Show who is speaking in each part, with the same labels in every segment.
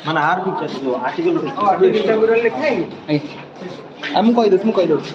Speaker 1: మన are pictures article
Speaker 2: ମୁଁ କହିଦେଉଛି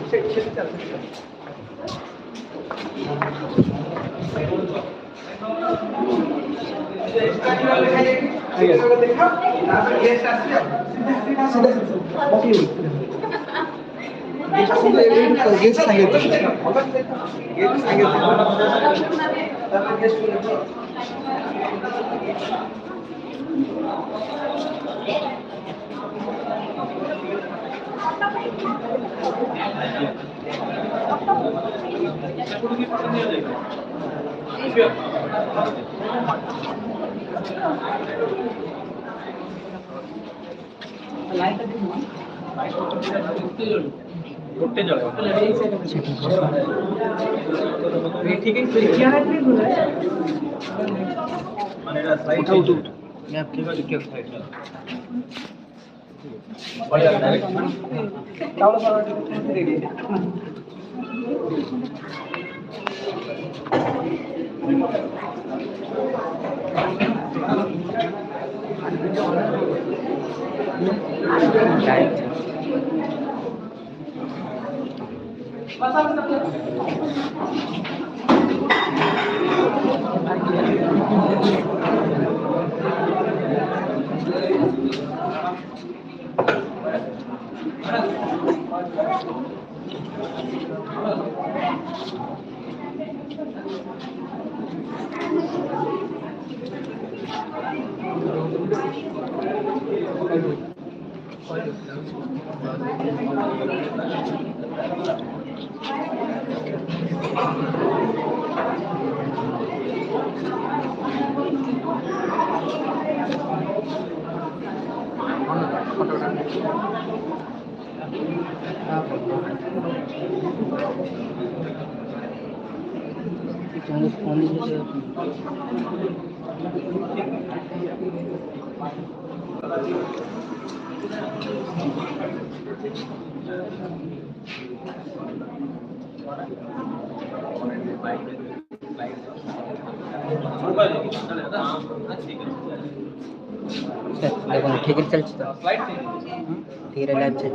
Speaker 2: देखो ठीक है चल धीरे लाइव चल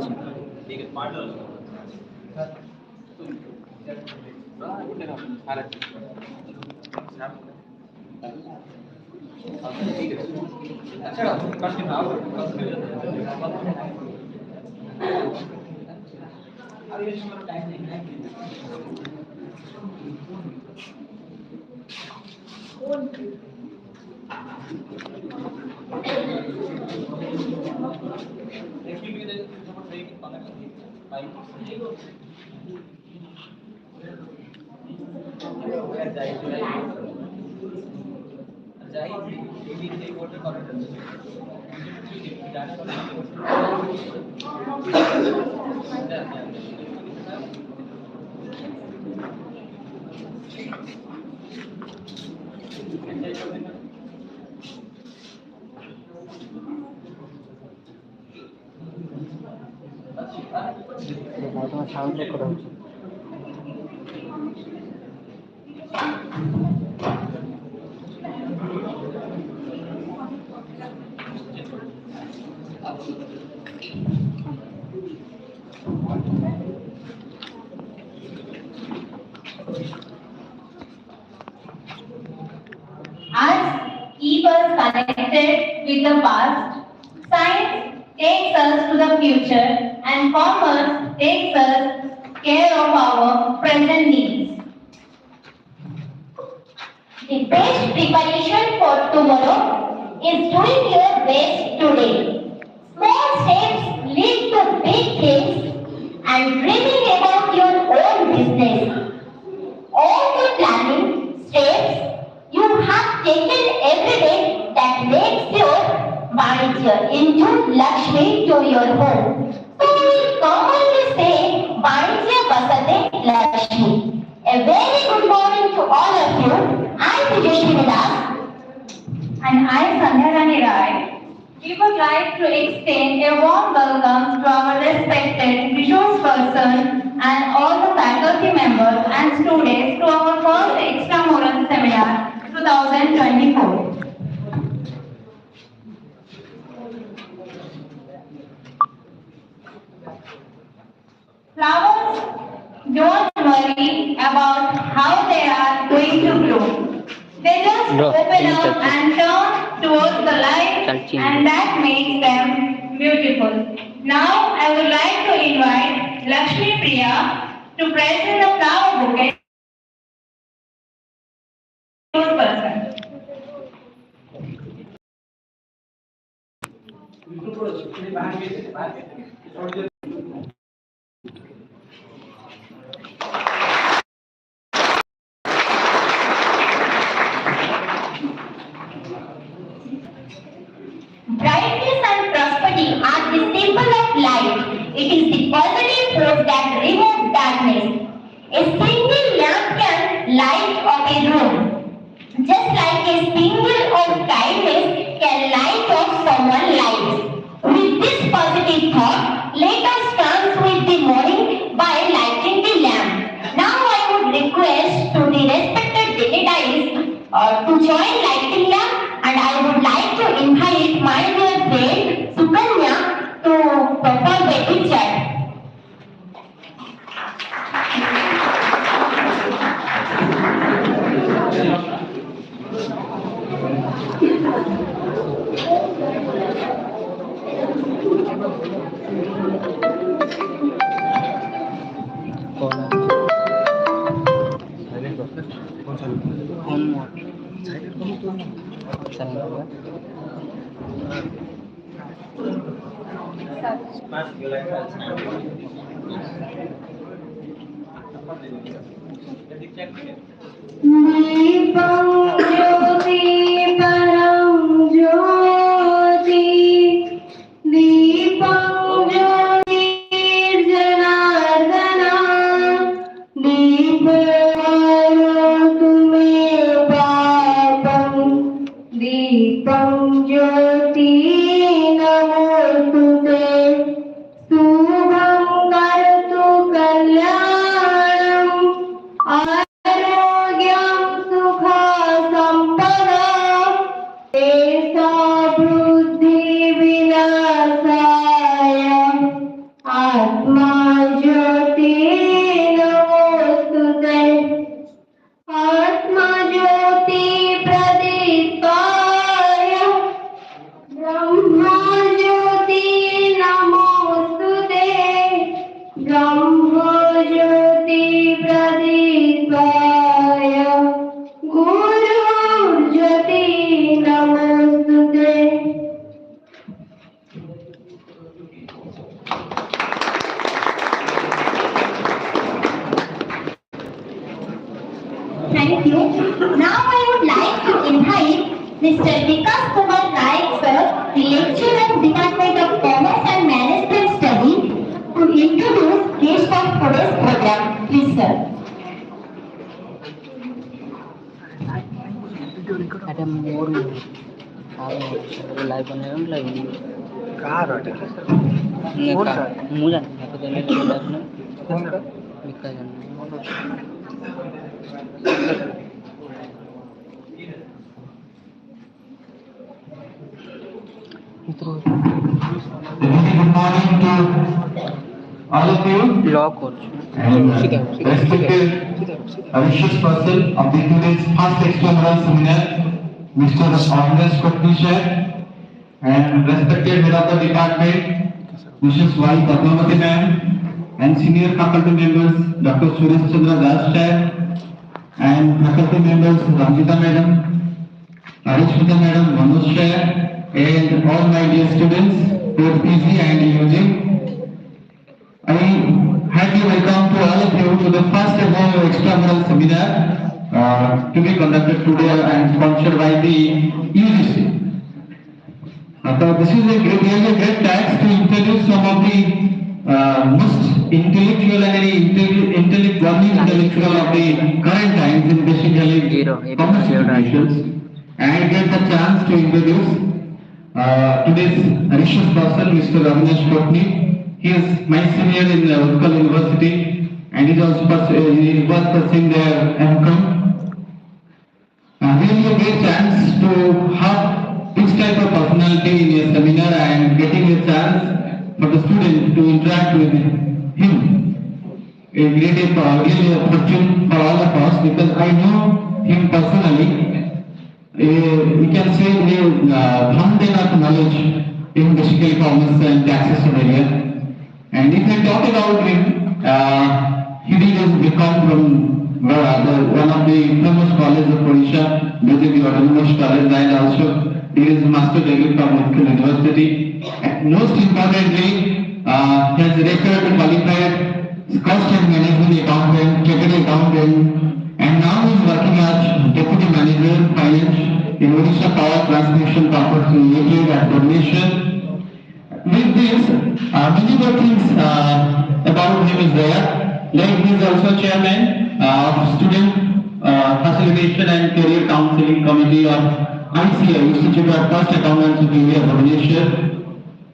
Speaker 2: sound record
Speaker 3: keep us connected with the past, science takes us to the future, and commerce takes us care of our present needs. The best preparation for tomorrow is doing your best today. Small steps lead to big things, and dreaming about your own business. All the planning steps you have taken every day that makes your Vanijya into Lakshmi to your home. So we commonly say Vanijya Basate Lakshmi. A very good morning to all of you. I am Tejaswini Das.
Speaker 4: And I am Sandhya Rani Rai. We would like to extend a warm welcome to our respected visual 2024. Flowers don't worry about how they are going to grow. They just
Speaker 2: Bro,
Speaker 4: open up and turn towards the light, and that makes them beautiful. Now I would like to invite Lakshmi Priya to present the flower bouquet to this person.
Speaker 3: Brightness and prosperity are the symbol of light. It is the positive force that removes darkness. A single lamp can light up a room, just like a single of kindness can light up someone's life. With this positive thought, let us start with the morning by lighting the lamp. Now I would request to the respected dignitaries to join lighting lamp, and I would like to invite my dear friend Sukanya to perform the picture.
Speaker 4: दीपं ज्योति परं ज्योति दीपं ज्योतिर्जनार्दन दीपमारोतु मे पापं दीपं ज्योति नमोस्तुते शुभं करोतु कल्याणम् आरोग्यं सुख संपदा एषा बुद्धि विनाशाय आत्मा ज्योति नमोस्तुते आत्मा ज्योति प्रदीपाय ब्रह्मा ज्योति नमोस्तुते ब्रह्मा ज्योति प्रदीपाय गुरु ज्योति नमोस्तुते.
Speaker 3: Thank you. Now I would like to invite Mr. Vikas Kumar Naik sir, the lecturer Department of Commerce and Management Studies, to introduce guest of today's program. Please sir.
Speaker 2: ada more live बनाया हम live
Speaker 1: car हटे
Speaker 2: मुझे aku tanya live ना
Speaker 1: कौन का
Speaker 2: लिखा जाना
Speaker 5: Good morning to all of you
Speaker 2: lock हो
Speaker 5: and respected auspicious person of the today's first extramural seminar, Mr. Agnes Kotnisha, and respected head of the department, Mrs. Y. Padmavati ma'am, and senior faculty members, Dr. Suresh Chandra Das sir, and faculty members, Ramjita madam, Arishmita madam, Manoj sir, and all my dear students, both PG and UG. I heartily welcome to all of you to the first ever extramural seminar to be conducted today and sponsored by the UGC. So this is a really great task to introduce some of the most intellectual and intellectual of the current times in basically commerce institutions, and get the chance to introduce today's auspicious person, Mr. Agnes Kotni. He is my senior in Utkal University and he was pursuing their MCOM. really a great chance to have this type of personality in a seminar and getting a chance for the student to interact with him. A great really a fortune for all of us because I know him personally. We can say he fountain of knowledge in basically commerce and taxation area. And if I talk about him, he has become from one of the famous colleges of Odisha, basically autonomous college, and also he is master degree from Utkal University. And most importantly, he has record qualified cost and management accountant, chartered accountant, and now he is working as deputy manager finance in Odisha Power Transmission Corporation Limited at Donation. With this, many more things about him is there. Like he is also chairman of Student Facilitation and Career Counseling Committee of ICI, Institute of Cost Accountants of India, Bhubaneswar.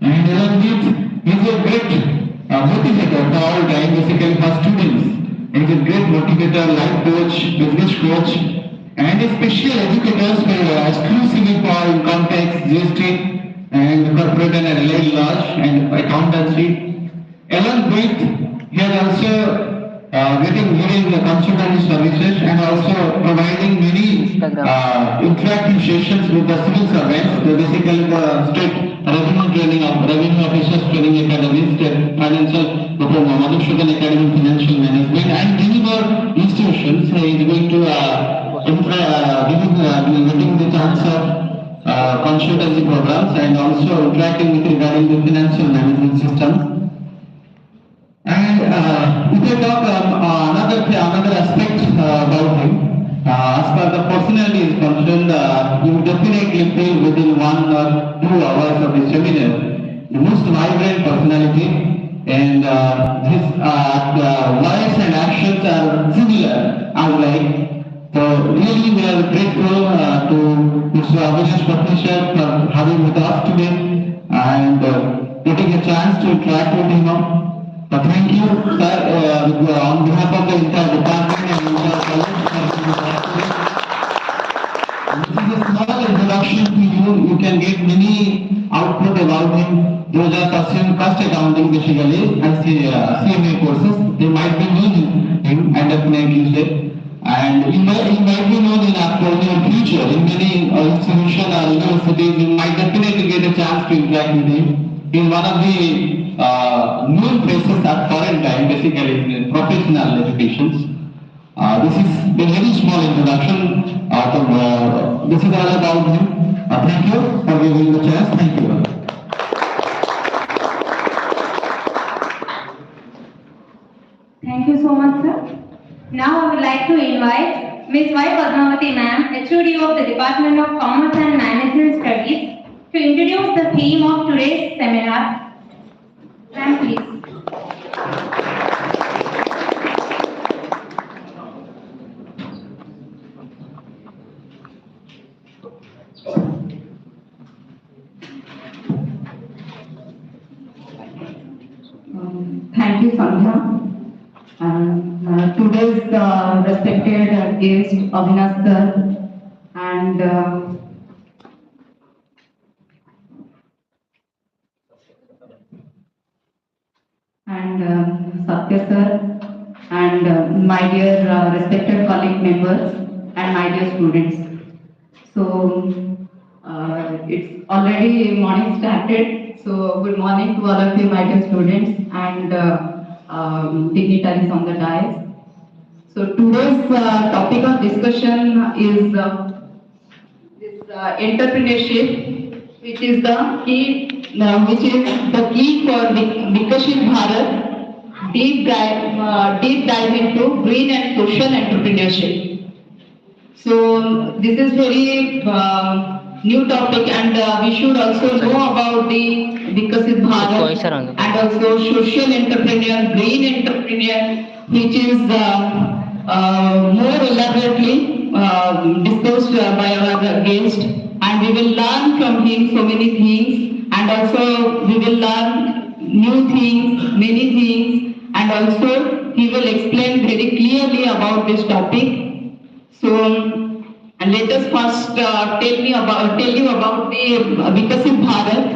Speaker 5: And along with, he is a great motivator for all time, basically for students. He is a great motivator, life coach, business coach, and a special educators for exclusively for income tax, GST, and corporate and allied laws and accountancy. Along with, he is also giving the consultancy services and also providing many interactive sessions with the civil servants, basically the state revenue officers training academies, state financial diploma, Madhusudan Academy Financial Management, and many more institutions. He is going to getting the chance of consultancy programs and also interacting with regarding the financial management system. And if I talk another aspect about him, as far as the personality is concerned, you will definitely feel within 1 or 2 hours of the seminar the most vibrant personality, and his voice and actions are similar as like. So really we are grateful to Mr. Avinash Professor for having with us today and getting a chance to interact with him. Thank you, sir, on behalf of the entire department and entire college. This is a small introduction to you. You can get many output about him. Those are pursuing cost accounting basically and CMA courses. They might be known him and definitely say. And you might be known in your future in many institutions or universities. You might definitely get a chance to interact with him in one of the known places at current time, basically in professional educations. This is a very small introduction of this is all about him. Thank you for giving the chance. Thank you.
Speaker 4: Thank you so much, sir. Now I would like to invite Ms. Y. Padmavati ma'am, HOD of the Department of Commerce and Management Studies, to introduce the theme of today's seminar. Ma'am, please.
Speaker 6: Thank you, Sandhya. Today's respected guest, Avinash sir, and Satya sir, and my dear respected colleague members, and my dear students. So, it's already morning started. So, good morning to all of you, my dear students, and dignitaries on the dais. So today's topic of discussion is this entrepreneurship, which is the key for Vikashit Bharat, deep dive into green and social entrepreneurship. So this is very new topic, and we should also know about the Vikasit Bharat and also social entrepreneur, green entrepreneur, which is more elaborately discussed by our guest, and we will learn from him so many things, and also we will learn new things, many things, and also he will explain very clearly about this topic. So And let us first tell you about the Vikasit Bharat.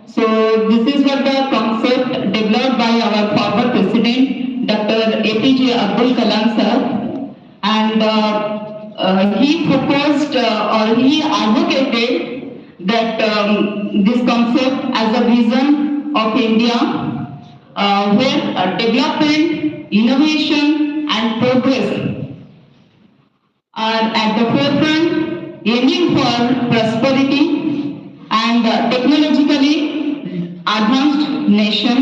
Speaker 6: So this is what the concept developed by our former president, Dr. APJ Abdul Kalam sir, and he proposed or he advocated that this concept as a vision of India, where development, innovation, and progress are at the forefront, aiming for prosperity and technologically advanced nation,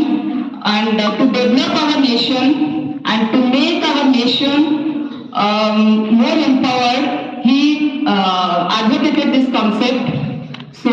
Speaker 6: and to develop our nation and to make our nation more empowered. He advocated this concept. So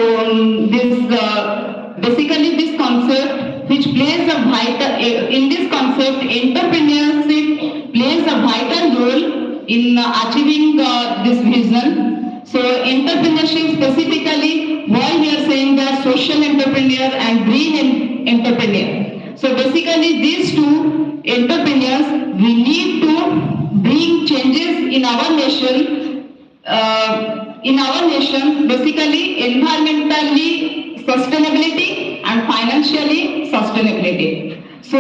Speaker 6: basically this concept which plays a vital in this concept, entrepreneurship plays a vital role in achieving this vision. So entrepreneurship specifically, why we are saying that social entrepreneur and green entrepreneur. So basically these two entrepreneurs, we need to bring changes in our nation. Basically environmentally sustainability and financially sustainability. So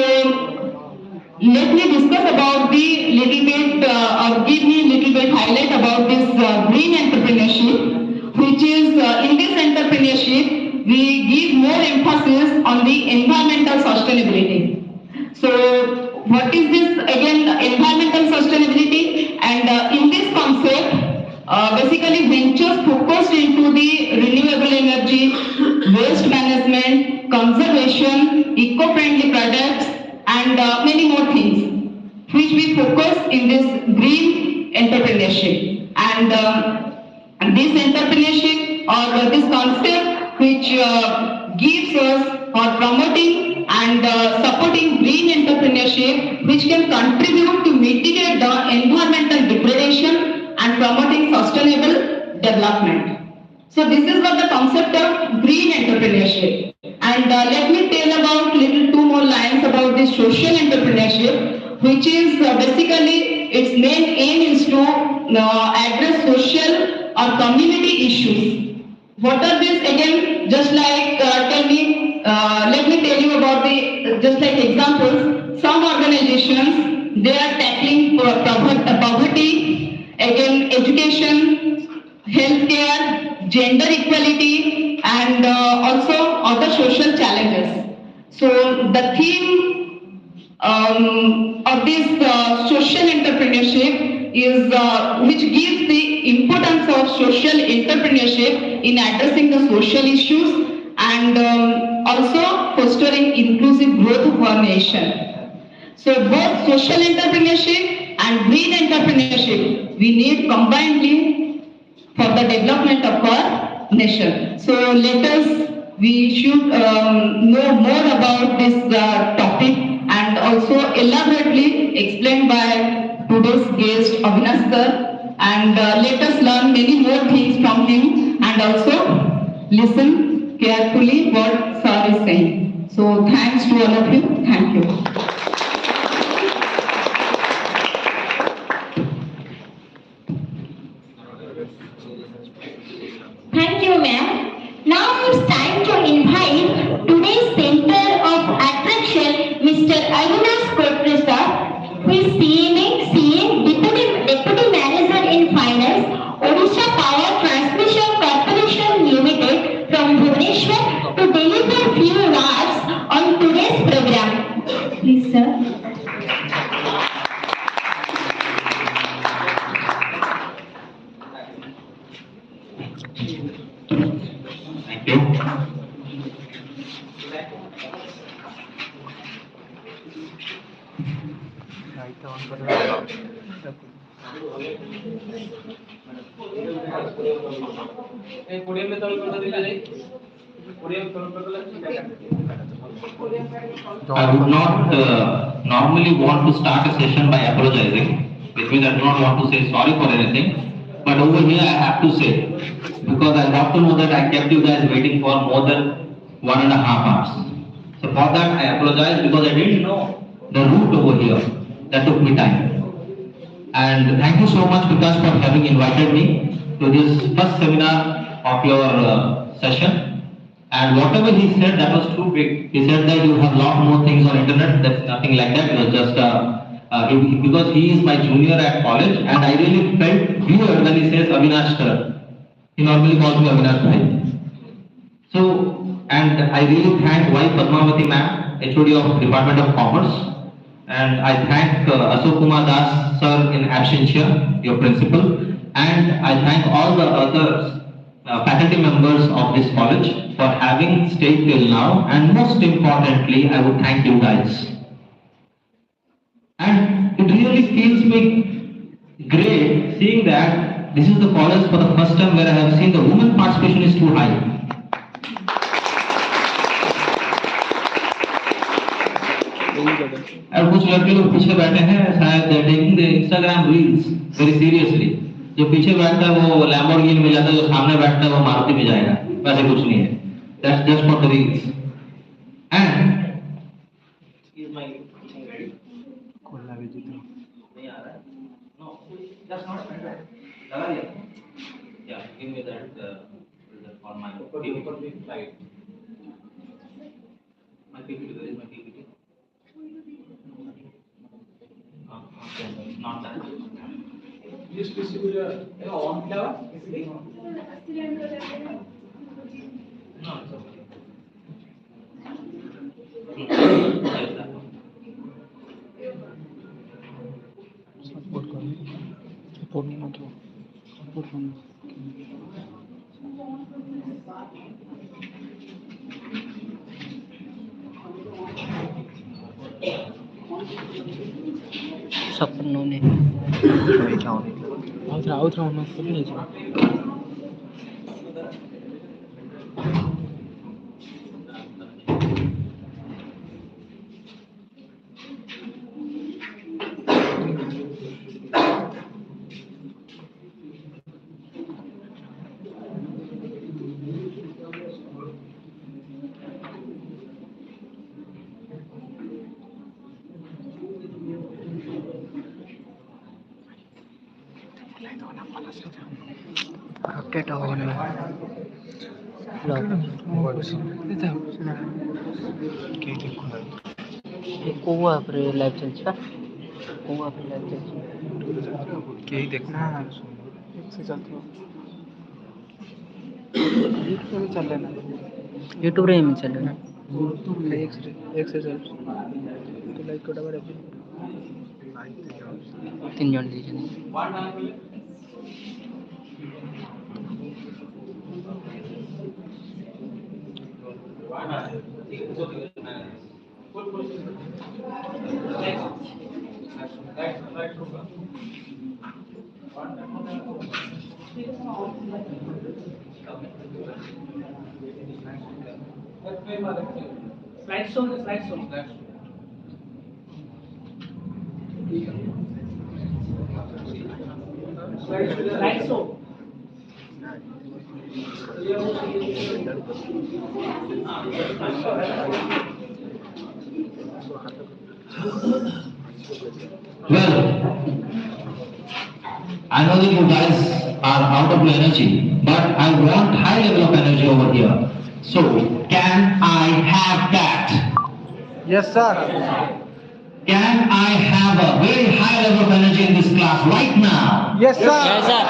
Speaker 6: let me discuss about the little bit or give me little bit highlight about this green entrepreneurship, which is in this entrepreneurship we give more emphasis on the environmental sustainability. So what is this again, environmental sustainability? And in this concept, basically ventures focused into the renewable energy, waste management, conservation, eco-friendly products, and many more things, which we focus in this green entrepreneurship. And this entrepreneurship or this concept which gives us or promoting and supporting green entrepreneurship, which can contribute to mitigate the environmental degradation and promoting sustainable development. So this is what the concept of green entrepreneurship. And let me tell about little two more lines about this social entrepreneurship, which is basically its main aim is to address social or community issues. What are these again? Just like let me tell you about the just like examples. Some organizations, they are tackling poverty, again education, healthcare, gender equality, and also other social challenges. So the theme of this social entrepreneurship is which gives the importance of social entrepreneurship in addressing the social issues and also fostering inclusive growth of our nation. So both social entrepreneurship and green entrepreneurship we need combinedly for the development of our nation. So we should know more about this topic and also elaborately explained by today's guest Avinash sir, and let us learn many more things from him and also listen carefully what sir is saying. So thanks to all of you. Thank you.
Speaker 3: Thank you, ma'am. Now it's time to invite today's center of attraction, Mr. Avinash Kotresa, who is CA, Deputy Manager in Finance, Odisha Power Transmission Corporation Limited from Bhubaneswar, to deliver few words on today's program. Please, sir.
Speaker 5: Thank you. I would not normally want to start a session by apologizing, which means I do not want to say sorry for anything. But over here I have to say, because I got to know that I kept you guys waiting for more than 1.5 hours. So for that I apologize, because I didn't know the route over here. That took me time. And thank you so much, Vikas, for having invited me. to this first seminar of your session. And whatever he said, that was too big. He said that you have a lot more things on internet. That's nothing like that. It was just because he is my junior at college, and I really felt weird when he says Avinash sir. He normally calls me Avinash bhai. So, and I really thank Y. Padmavati ma'am, HOD of Department of Commerce, and I thank Ashok Kumar Das sir in absentia, your principal, and I thank all the other faculty members of this college for having stayed till now, and most importantly, I would thank you guys. And it really feels me great seeing that this is the college for the first time where I have seen the women participation is too high. और कुछ लड़के लोग पीछे बैठे हैं शायद taking the Instagram reels very seriously. जो पीछे बैठता है वो लैम्बोर्गिनी में जाता है, जो सामने बैठता है वो मारुति में जाएगा. वैसे कुछ नहीं है. That's just for the reels. And
Speaker 1: Is my thing ready? नहीं आ रहा है? No, that's not better. लगा दिया? Yeah, give me that result for my PPT. My PPT, where is my PPT? Not that.
Speaker 7: This distributor, on flower, is
Speaker 1: No, it's okay. Where is that one?
Speaker 2: Support करो. Support नहीं मतलब support करना. सपनों ने out round में खुद नहीं जा. रॉकेट ऑन में कोवा पर लाइव चलता कोवा पर लाइव चलता के देखना से चलता यूट्यूब में चल लेना यूट्यूब रे में चल लेना एक से चल तो लाइक कोटा बड़े तीन जन दीजिए.
Speaker 7: Slide show.
Speaker 5: Well, I know that you guys are out of energy, but I want high level of energy over here. So, can I have that?
Speaker 7: Yes, sir.
Speaker 5: Can I have a very high level of energy in this class right now?
Speaker 7: Yes, sir.
Speaker 2: Yes, sir.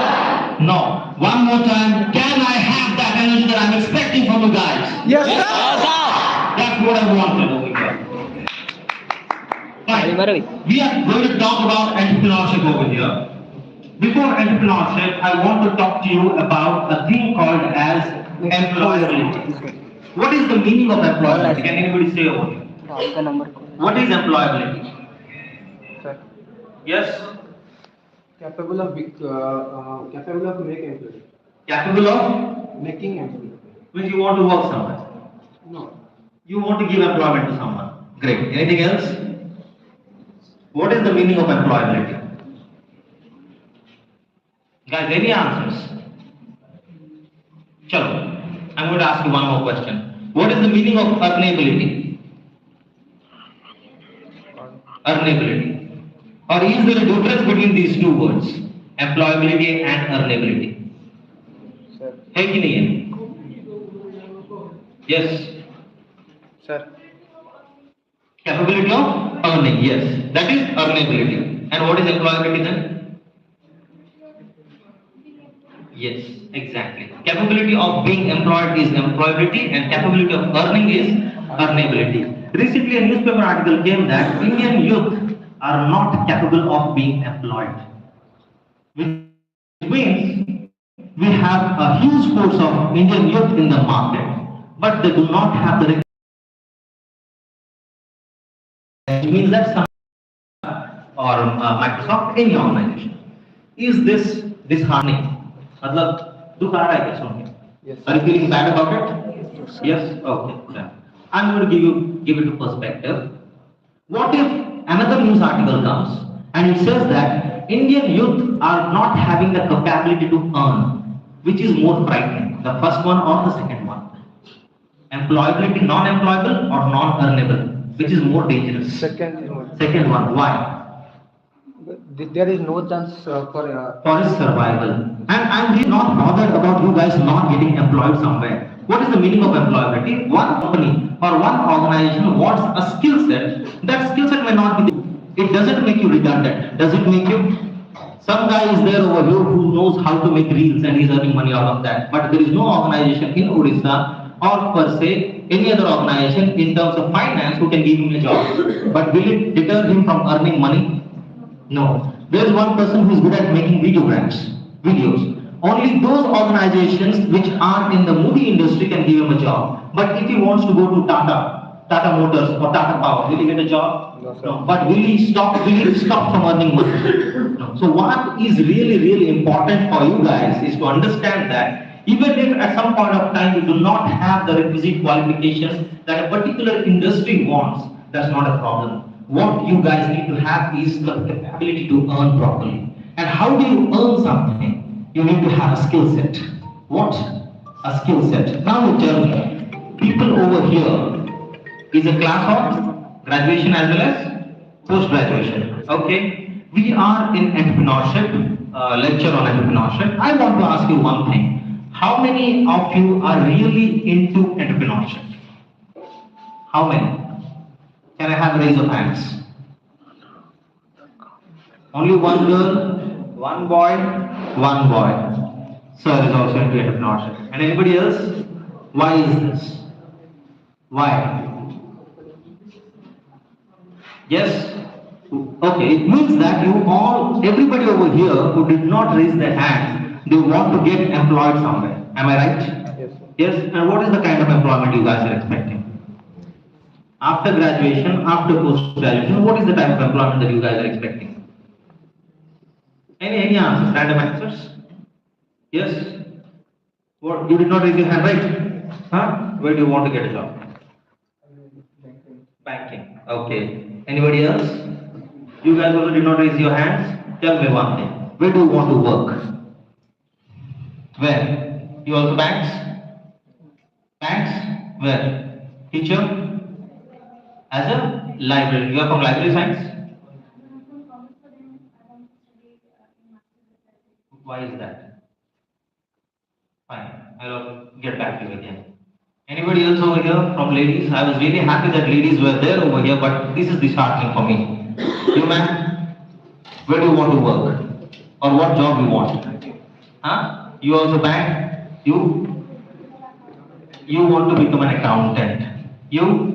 Speaker 5: No. One more time. Can I have that energy that I'm expecting from you guys?
Speaker 7: Yes, sir.
Speaker 2: Yes, sir.
Speaker 5: That's what I wanted over here. Fine. We are going to talk about entrepreneurship over here. Before entrepreneurship, I want to talk to you about a thing called as employability. What is the meaning of employability? Can anybody say over here?
Speaker 2: आपका number
Speaker 5: What is employability?
Speaker 7: Sir,
Speaker 5: Yes?
Speaker 7: capable of making employee.
Speaker 5: Capable of?
Speaker 7: Making employee.
Speaker 5: When you want to work somewhere.
Speaker 7: No.
Speaker 5: You want to give employment to someone. Great. Anything else? What is the meaning of employability? Guys, any answers? Chalo. I'm going to ask you one more question. What is the meaning of earnability? Earnability. Or is there a difference between these two words? Employability and earnability.
Speaker 1: है कि नहीं है? Yes.
Speaker 7: Sir.
Speaker 1: Capability of earning, yes, that is earnability. And what is employability then? Yes, exactly. Capability of being employed is employability, and capability of earning is earnability. Recently, a newspaper article came that Indian youth are not capable of being employed, which means we have a huge force of Indian youth in the market, but they do not have the. It means that some or Microsoft, any organization, is this disheartening? मतलब दुख आ रहा है क्या सुन के?
Speaker 7: Yes.
Speaker 1: Are you feeling bad about it? Yes. Okay. Then I'm going to give it a perspective. What if another news article comes and it says that Indian youth are not having the capability to earn, which is more frightening, the first one or the second one? Employability, non-employable or non-earnable, which is more dangerous?
Speaker 7: Second is more.
Speaker 1: Second one. Why?
Speaker 7: There is no chance for
Speaker 1: For his survival. And I'm really not bothered about you guys not getting employed somewhere. What is the meaning of employability? One company or one organization wants a skill set. That skill set may not be there. It doesn't make you redundant. Does it make you? Some guy is there over here who knows how to make reels and he's earning money out of that. But there is no organization in Odisha or per se any other organization in terms of finance who can give him a job. But will it deter him from earning money? No. There is one person who is good at making videos. Only those organizations which are in the movie industry can give him a job. But if he wants to go to Tata Motors or Tata Power, will he get a job?
Speaker 7: No, sir.
Speaker 1: No. But will he stop from earning money? No. So what is really important for you guys is to understand that even if at some point of time you do not have the requisite qualifications that a particular industry wants, that's not a problem. What you guys need to have is the ability to earn properly. And how do you earn something? You need to have a skill set. What? A skill set. Now you tell me, people over here is a class of graduation as well as post-graduation. Okay? We are in entrepreneurship, lecture on entrepreneurship. I want to ask you one thing. How many of you are really into entrepreneurship? How many? Can I have a raise of hands? Only one girl, one boy, one boy. Sir is also into entrepreneurship. And anybody else? Why is this? Why? Yes? Okay, it means that everybody over here who did not raise their hand, they want to get employed somewhere. Am I right?
Speaker 7: Yes, sir.
Speaker 1: Yes? And what is the kind of employment you guys are expecting? After graduation, after post-graduation, what is the type of employment that you guys are expecting? Any answers? Random answers? Yes? What? You did not raise your hand, right? Huh? Where do you want to get a job? Banking. Okay. Anybody else? You guys also did not raise your hands. Tell me one thing. Where do you want to work? Where? You also banks? Banks? Where? Teacher? As a library. You are from library science? Why is that? Fine. I'll get back to you again. Anybody else over here from ladies? I was really happy that ladies were there over here, but this is disheartening for me. You ma'am? Where do you want to work? Or what job you want? Huh? You also bank? You want to become an accountant. You?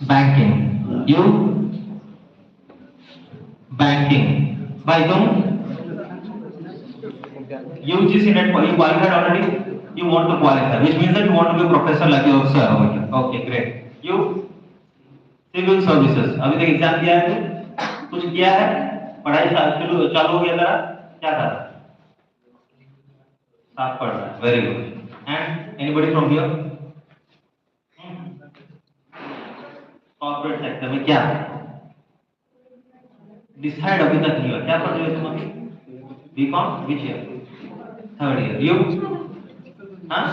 Speaker 1: Banking. You? Banking. By whom? UGC net for you qualified already? You want to qualify, which means that you want to be a professor like your sir over here. Okay, great. You? Civil services. अभी तक exam दिया है तू? कुछ किया है? पढ़ाई चालू हो गया तेरा? क्या था? साफ पढ़ रहा है. Very good. And anybody from here? Corporate sector में क्या? Decide अभी तक नहीं हुआ. क्या पढ़ रहे हो तुम अभी? BCom? Which year? Third year. You? Huh?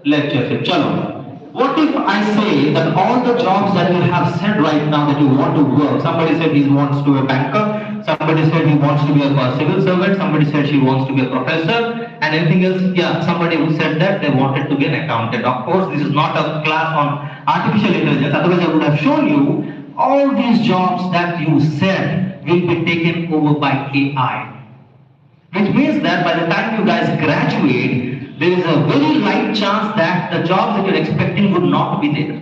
Speaker 1: Lectureship. Chalo. What if I say that all the jobs that you have said right now that you want to work, somebody said he wants to be a banker, somebody said he wants to be a civil servant, somebody said she wants to be a professor, And anything else? Yeah, somebody who said that they wanted to be an accountant. Of course, this is not a class on artificial intelligence. Otherwise, I would have shown you all these jobs that you said will be taken over by AI. Which means that by the time you guys graduate, there is a very light chance that the jobs that you're expecting would not be there.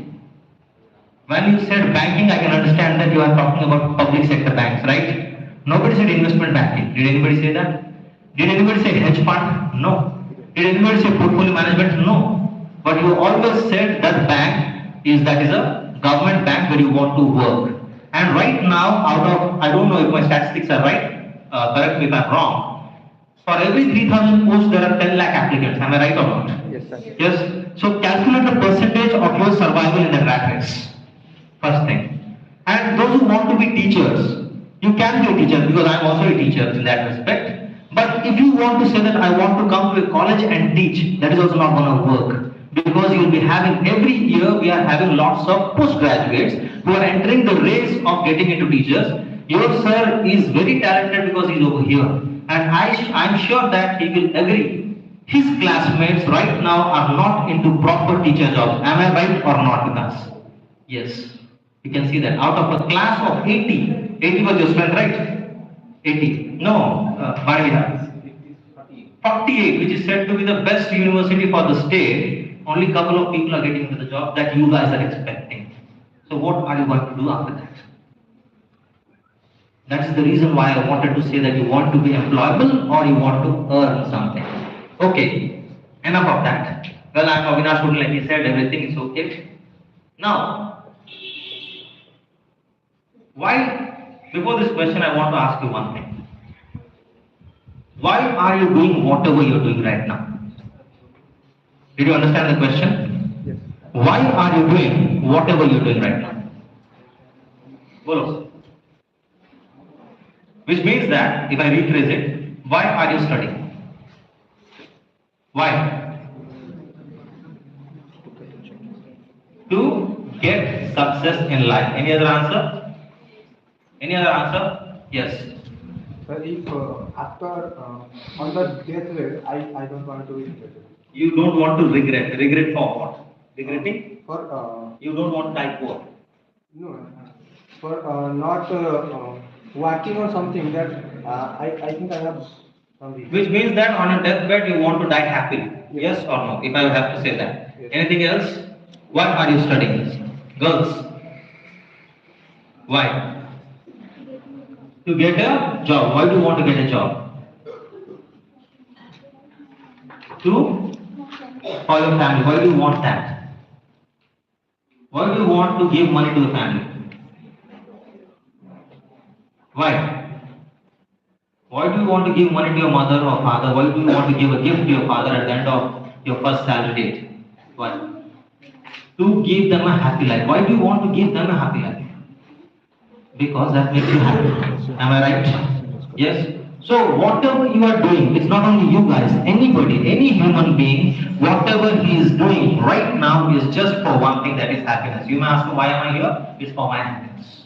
Speaker 1: When you said banking, I can understand that you are talking about public sector banks, right? Nobody said investment banking. Did anybody say that? Did anybody say hedge fund? No. Did anybody say portfolio management? No. But you always said that bank that is a government bank where you want to work. And right now, out of, I don't know if my statistics are right, correct me if I'm wrong, for every 3,000 posts, there are 10 lakh applicants. Am I right or not?
Speaker 7: Yes, sir.
Speaker 1: Yes. So calculate the percentage of your survival in the rat race. First thing. And those who want to be teachers, you can be a teacher because I'm also a teacher in that respect. But if you want to say that I want to come to a college and teach, that is also not going to work. Because you will be having, every year we are having lots of postgraduates who are entering the race of getting into teachers. Your sir is very talented because he's over here. And I'm sure that he will agree. His classmates right now are not into proper teacher jobs. Am I right or not with us? Yes. You can see that out of a class of 80, 80 was your strength, right? 80. No, what do we have? 48, which is said to be the best university for the state. Only couple of people are getting into the job that you guys are expecting. So what are you going to do after that? That is the reason why I wanted to say that you want to be employable or you want to earn something. Okay, enough of that. Well, I'm Avinash Hood, like he said, everything is okay. Now, why, before this question, I want to ask you one thing. Why are you doing whatever you're doing right now? Did you understand the question?
Speaker 7: Yes.
Speaker 1: Why are you doing whatever you're doing right now? Bolo. Which means that, if I rephrase it, why are you studying? Why? To get success in life. Any other answer? Any other answer? Yes.
Speaker 7: Sir, if after on the death rate, I don't want to be regretted.
Speaker 1: You don't want to regret. Regret for what? Regretting?
Speaker 7: For
Speaker 1: You don't want to die poor.
Speaker 7: no, for not working on something that I think I have some reason.
Speaker 1: Which means that on your deathbed you want to die happily. Yes or no? If I would have to say that.
Speaker 7: Yes.
Speaker 1: Anything else? Why are you studying this? Girls. Why? To get a job. Why do you want to get a job? To? For your family. Why do you want that? Why do you want to give money to the family? Why? Why do you want to give money to your mother or father? Why do you want to give a gift to your father at the end of your first salary date? Why? To give them a happy life. Why do you want to give them a happy life? Because that makes you happy. Am I right? Yes? So whatever you are doing, it's not only you guys, anybody, any human being, whatever he is doing right now is just for one thing, that is happiness. You may ask me, why am I here? It's for my happiness.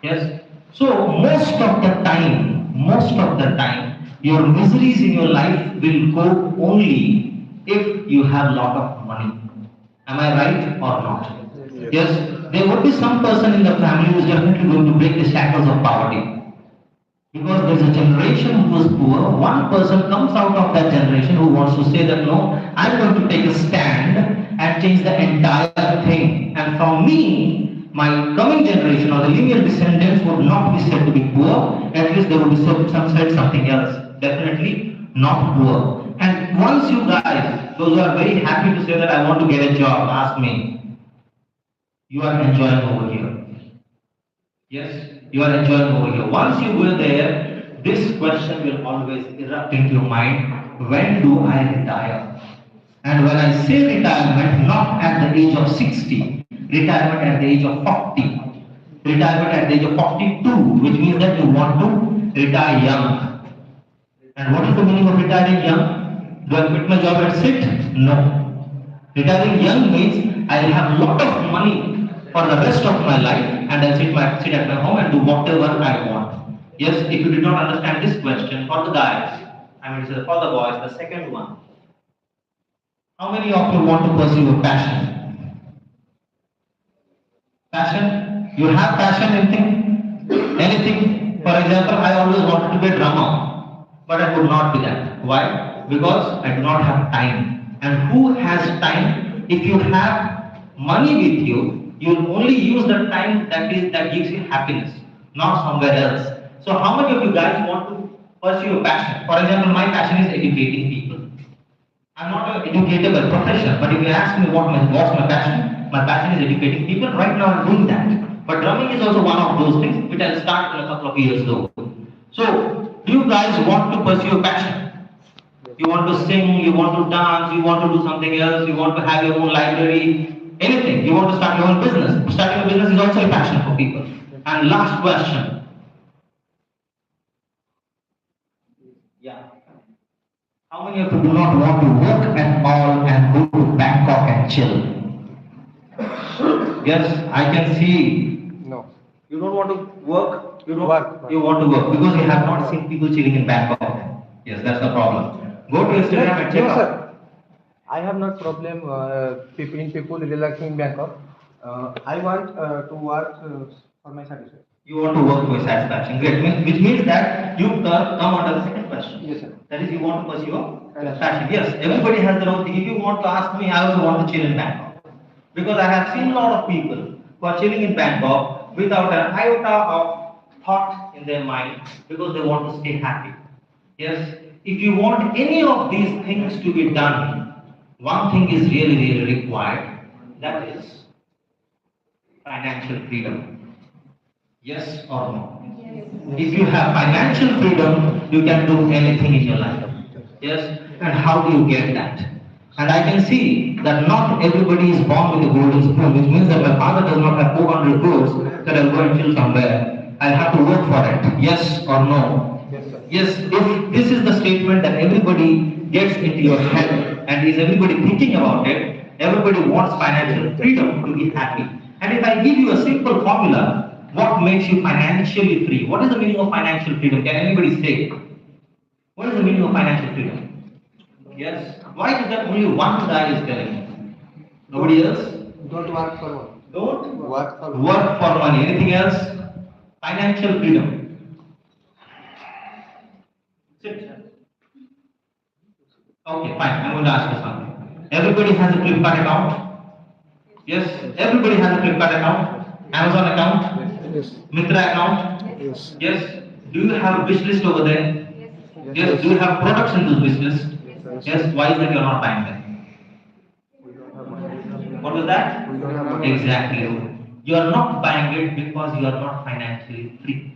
Speaker 1: Yes? So most of the time, your miseries in your life will go only if you have lot of money. Am I right or not? Yes. There would be some person in the family who is definitely going to break the shackles of poverty. Because there is a generation who is poor, one person comes out of that generation who wants to say that no, I'm going to take a stand and change the entire thing. And from me, my coming generation or the linear descendants would not be said to be poor, at least they would be said something else. Definitely not poor. And once you guys, those who are very happy to say that I want to get a job, ask me, you are enjoying over here. Yes, you are enjoying over here. Once you go there, this question will always erupt into your mind, when do I retire? And when I say retirement, not at the age of 60, retirement at the age of 40, retirement at the age of 42, which means that you want to retire young. And what is the meaning of retiring young? Do I quit my job and sit? No. Retiring young means I will have a lot of money for the rest of my life and I'll sit at my home and do whatever I want. Yes, if you did not understand this question, for the guys, I mean, for the boys, the second one. How many of you want to pursue your passion? Passion? You have passion in anything? Anything? For example, I always wanted to be a drummer, but I could not be that. Why? Because I do not have time. And who has time? If you have money with you, you will only use the time that gives you happiness, not somewhere else. So how many of you guys want to pursue your passion? For example, my passion is educating people. I'm not an educator by profession, but if you ask me what's my passion is educating people. Right now I'm doing that. But drumming is also one of those things which I'll start in a couple of years though. So, do you guys want to pursue your passion? You want to sing, you want to dance, you want to do something else, you want to have your own library, anything. You want to start your own business. Starting a business is also a passion for people. And last question. Yeah. How many of you do not want to work at all and go to Bangkok and chill? Yes, I can see.
Speaker 7: No.
Speaker 1: You don't want to work. You don't.
Speaker 7: Work.
Speaker 1: You want to work because you have not seen people chilling in Bangkok. Yes, that's the problem. Go to Instagram and check
Speaker 7: No,
Speaker 1: out.
Speaker 7: sir. I have not problem people relaxing in Bangkok. I want to work for my satisfaction.
Speaker 1: You want to work for satisfaction. Great. Which means that you come under the second question.
Speaker 7: Yes, sir.
Speaker 1: That is, you want to pursue your passion. Yes, everybody has their own thing. If you want to ask me, I also want to chill in Bangkok. Because I have seen a lot of people who are chilling in Bangkok without an iota of thought in their mind because they want to stay happy. Yes, if you want any of these things to be done, one thing is really, really required. That is financial freedom. Yes or no? Yes. If you have financial freedom, you can do anything in your life. Yes, and how do you get that? And I can see that not everybody is born with a golden spoon, which means that my father does not have 400 crores that I'll go and chill somewhere. I'll have to work for it. Yes or no?
Speaker 7: Yes, sir.
Speaker 1: Yes, if this is the statement that everybody gets into your head and is everybody thinking about it, everybody wants financial freedom to be happy. And if I give you a simple formula, what makes you financially free? What is the meaning of financial freedom? Can anybody say? What is the meaning of financial freedom? Yes. Why is that only one guy is telling me? Nobody else?
Speaker 7: Don't work for one.
Speaker 1: Don't
Speaker 7: Work for one.
Speaker 1: work for money. Anything else? Financial freedom. Sit. Okay, fine. I'm going to ask you something. Everybody has a Flipkart account? Yes. Everybody has a Flipkart account? Amazon account?
Speaker 7: Yes.
Speaker 1: Mitra account?
Speaker 7: Yes.
Speaker 1: Yes. Do you have a wish list over there? Yes. Do you have products in this wish list? Yes. Why is that you're not buying them? What was that?
Speaker 7: We don't have money.
Speaker 1: Exactly. You are not buying it because you are not financially free.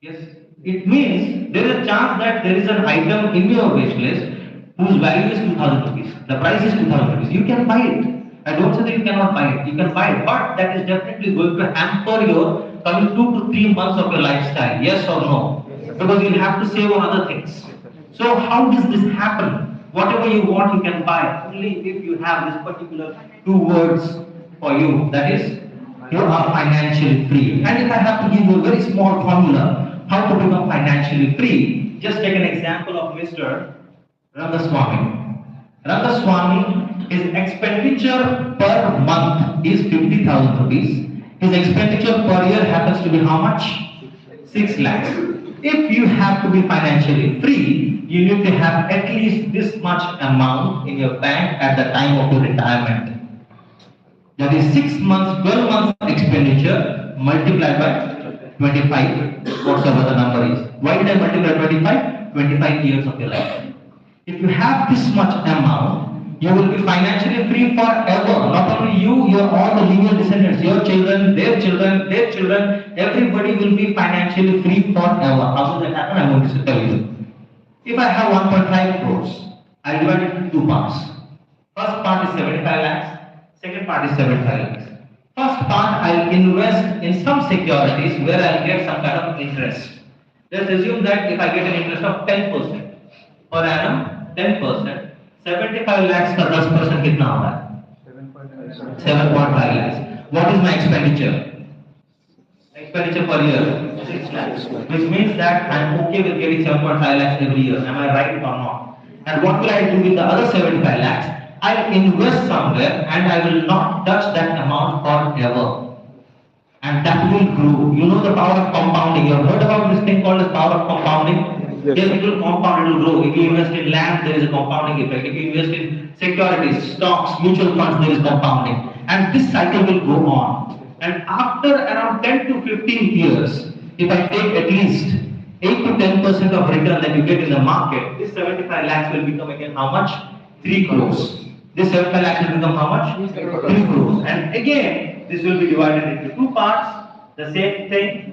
Speaker 1: Yes. It means there is a chance that there is an item in your wish list whose value is 2000 rupees. The price is 2000 rupees. You can buy it. I don't say that you cannot buy it. You can buy it, but that is definitely going to hamper your coming 2 to 3 months of your lifestyle. Yes or no? Because you have to save on other things. So how does this happen? Whatever you want, you can buy only if you have this particular 2 words for you. That is, you are financially free. And if I have to give you a very small formula, how to become financially free, just take an example of Mr. Rangaswamy. Rangaswamy, his expenditure per month is 50,000 rupees. His expenditure per year happens to be how much? 6 lakhs. If you have to be financially free, you need to have at least this much amount in your bank at the time of your retirement. That is 6 months, 12 months expenditure multiplied by 25, whatever the number is. Why did I multiply 25? 25 years of your life. If you have this much amount, you will be financially free forever. Not only you, your all the lineal descendants, your children, their children, their children, everybody will be financially free forever. How does that happen? I'm going to tell you. If I have 1.5 crores, I divide it into 2 parts. First part is 75 lakhs, second part is 75 lakhs. First part I'll invest in some securities where I'll get some kind of interest. Let's assume that if I get an interest of 10% per annum, 10%, 75 lakhs का 10% कितना होगा? 7.5 lakhs. What is my expenditure? Expenditure per year 6 lakhs, which means that I'm okay with getting 7.5 lakhs every year. Am I right or not? And what will I do with the other 75 lakhs? I'll invest somewhere and I will not touch that amount forever. And that will grow. You know the power of compounding. You have heard about this thing called the power of compounding? Yes, it will compound, it will grow. If you invest in land, there is a compounding effect. If you invest in securities, stocks, mutual funds, there is compounding. And this cycle will go on. And after around 10 to 15 years, if I take at least 8 to 10% of return that you get in the market, this 75 lakhs will become again how much? 3 crores. This 75 lakhs will become how much? 3 crores. And again, this will be divided into two parts. The same thing.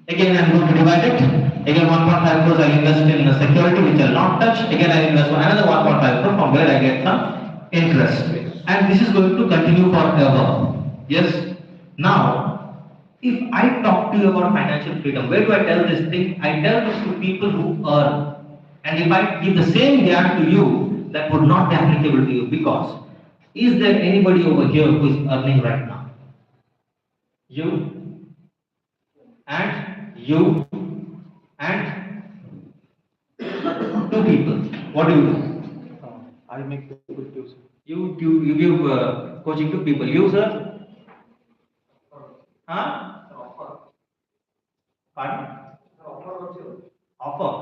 Speaker 1: Again, I am going to divide it. Again, 1.5 crores I invest in a security which I will not touch. Again, I invest another 1.5 crores from where I get some interest. And this is going to continue forever. Yes. Now, if I talk to you about financial freedom, where do I tell this thing? I tell this to people who earn. And if I give the same gap to you, that would not be applicable to you, because is there anybody over here who is earning right now? You and you and two people. What do you do?
Speaker 7: I make people use.
Speaker 1: You give coaching to people. You, sir? Huh? Pardon? Offer.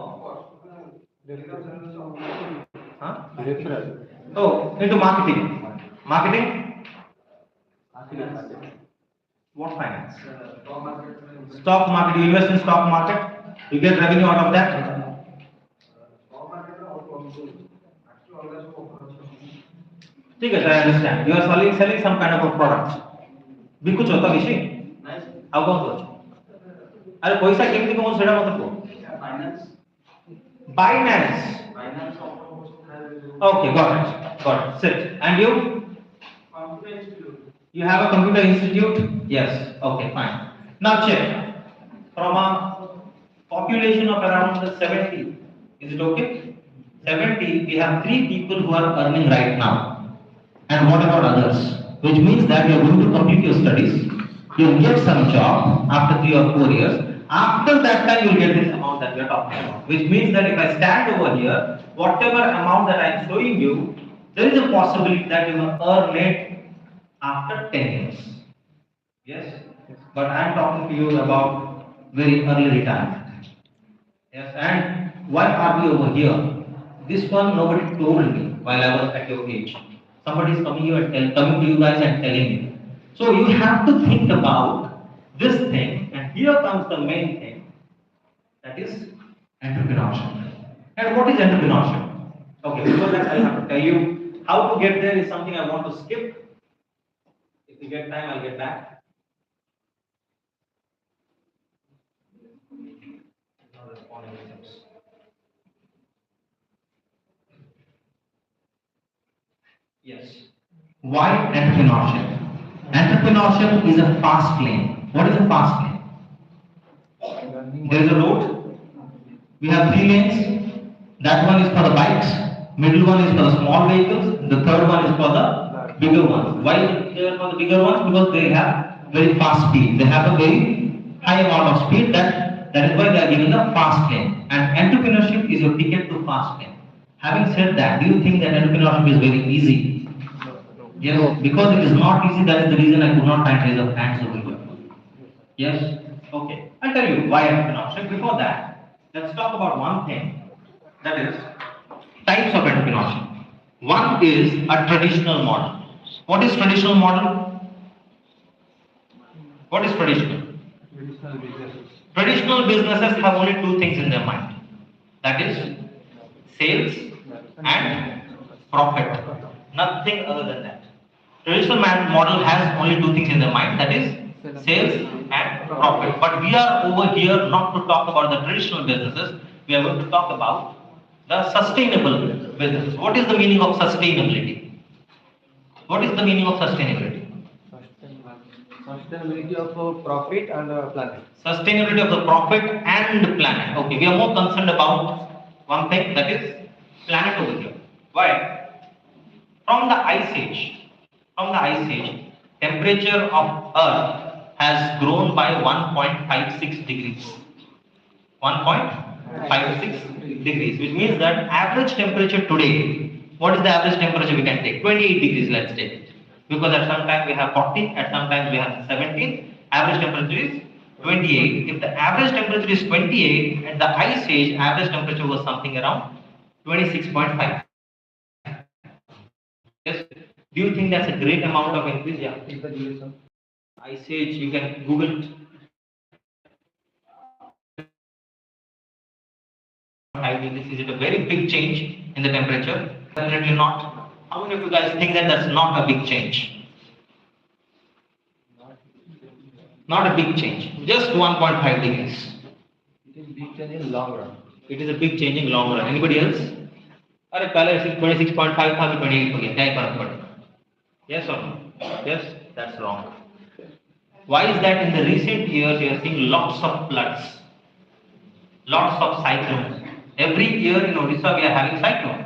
Speaker 1: Huh?
Speaker 7: Referral.
Speaker 1: Oh, into marketing. Marketing? What finance? Stock market. You invest in stock market. You get revenue out of that. ठीक है, I understand. You are selling some kind of a product. भी कुछ होता विषय? अब कौन सोच? अरे पैसा केमती कौन सेड़ा मतलब को? Binance. Okay, got it. Sit. And you? You have a computer institute? Yes. Okay, fine. Now check. From a population of around 70, is it okay? 70, we have 3 people who are earning right now. And what about others? Which means that you are going to complete your studies, you will get some job after 3 or 4 years. After that time, you will get this amount that we are talking about. Which means that if I stand over here, whatever amount that I am showing you, there is a possibility that you will earn it after 10 years. Yes? But I am talking to you about very early retirement. Yes, and why are we over here? This one nobody told me while I was at your age. Somebody is coming to you guys and telling me. So you have to think about this thing, and here comes the main thing, that is entrepreneurship. And what is entrepreneurship? Okay, before that I have to tell you how to get there is something I want to skip. If we get time, I'll get back. Yes. Why entrepreneurship? Entrepreneurship is a fast lane. What is a fast lane? There is a road. We have 3 lanes. That one is for the bikes. Middle one is for the small vehicles. The third one is for the bigger ones. Why is it for the bigger ones? Because they have very fast speed. They have a very high amount of speed. That is why they are given the fast lane. And entrepreneurship is your ticket to fast lane. Having said that, do you think that entrepreneurship is very easy? Yes, because it is not easy, that is the reason I could not find raise of hands over here. Yes? Okay. I'll tell you why entrepreneurship. Before that, let's talk about one thing, that is types of entrepreneurship. One is a traditional model. What is traditional model? What is traditional? Traditional businesses have only 2 things in their mind. That is sales and profit. Nothing other than that. Traditional model has only 2 things in their mind, that is sales and profit. But we are over here not to talk about the traditional businesses, we are going to talk about the sustainable businesses. What is the meaning of sustainability? What is the meaning of sustainability?
Speaker 7: Sustainability of profit and planet.
Speaker 1: Sustainability of the profit and planet. Okay, we are more concerned about one thing, that is planet over here. Why? From the ice age, temperature of Earth has grown by 1.56 degrees. 1.56 degrees, which means that average temperature today, what is the average temperature we can take? 28 degrees, let's take. Because at some time we have 40, at some time we have 17. Average temperature is 28. If the average temperature is 28, at the ice age, average temperature was something around 26.5. Yes. Do you think that's a great amount of increase? Yeah. Ice age, you can Google it. 5 degrees, is it a very big change in the temperature? Definitely not. How many of you guys think that that's not a big change? Not a big change, just 1.5 degrees.
Speaker 7: It is big change in long run.
Speaker 1: It is a big change in long run. Anybody else? अरे पहले 26.5 था अभी 28 हो गया, क्या फर्क पड़ेगा? Yes or no? Yes, that's wrong. Why is that? In the recent years, we are seeing lots of floods, lots of cyclones. Every year in Odisha, we are having cyclone.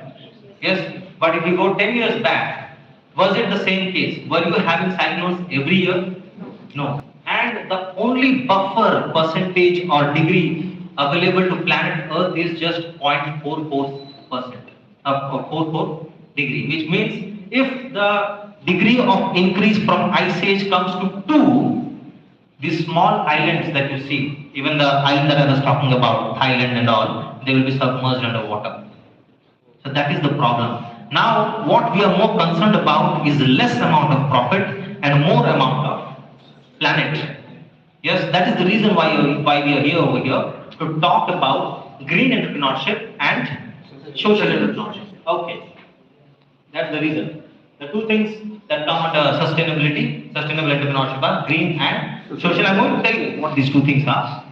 Speaker 1: Yes, but if you go 10 years back, was it the same case? Were you having cyclones every year? No. And the only buffer percentage or degree available to planet Earth is just 0.44%, 44 degree, which means if the degree of increase from ice age comes to 2, these small islands that you see, even the island that I was talking about, Thailand and all, they will be submerged under water. So that is the problem. Now, what we are more concerned about is less amount of profit and more amount of planet. Yes, that is the reason why we are here over here to talk about green entrepreneurship and social entrepreneurship. Okay, that's the reason. The two things that come under sustainable entrepreneurship are green and social. I'm going to tell you what these two things are.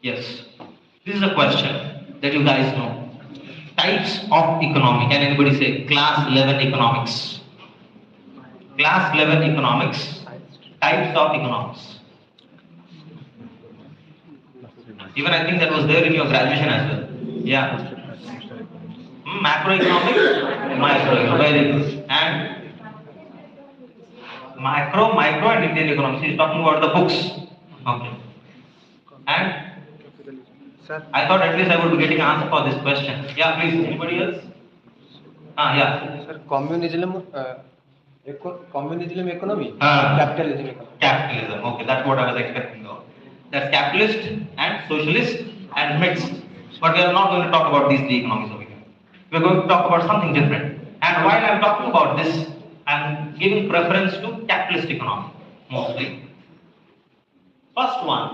Speaker 1: Yes, this is a question that you guys know. Types of economy. Can anybody say class 11 economics? Class 11 economics. Types of economics. Even I think that was there in your graduation as well. Yeah. Macroeconomics, microeconomics. Very good. And micro and Indian economics. He's talking about the books. Okay. And I thought at least I would be getting an answer for this question. Yeah, please. Anybody else? Yeah.
Speaker 7: Sir, communism economy, capitalism economy.
Speaker 1: Capitalism. Okay, that's what I was expecting though. That's capitalist and socialist and mixed. But we are not going to talk about these three economies over here. We are going to talk about something different. And while I am talking about this, I am giving preference to capitalist economy mostly. First one.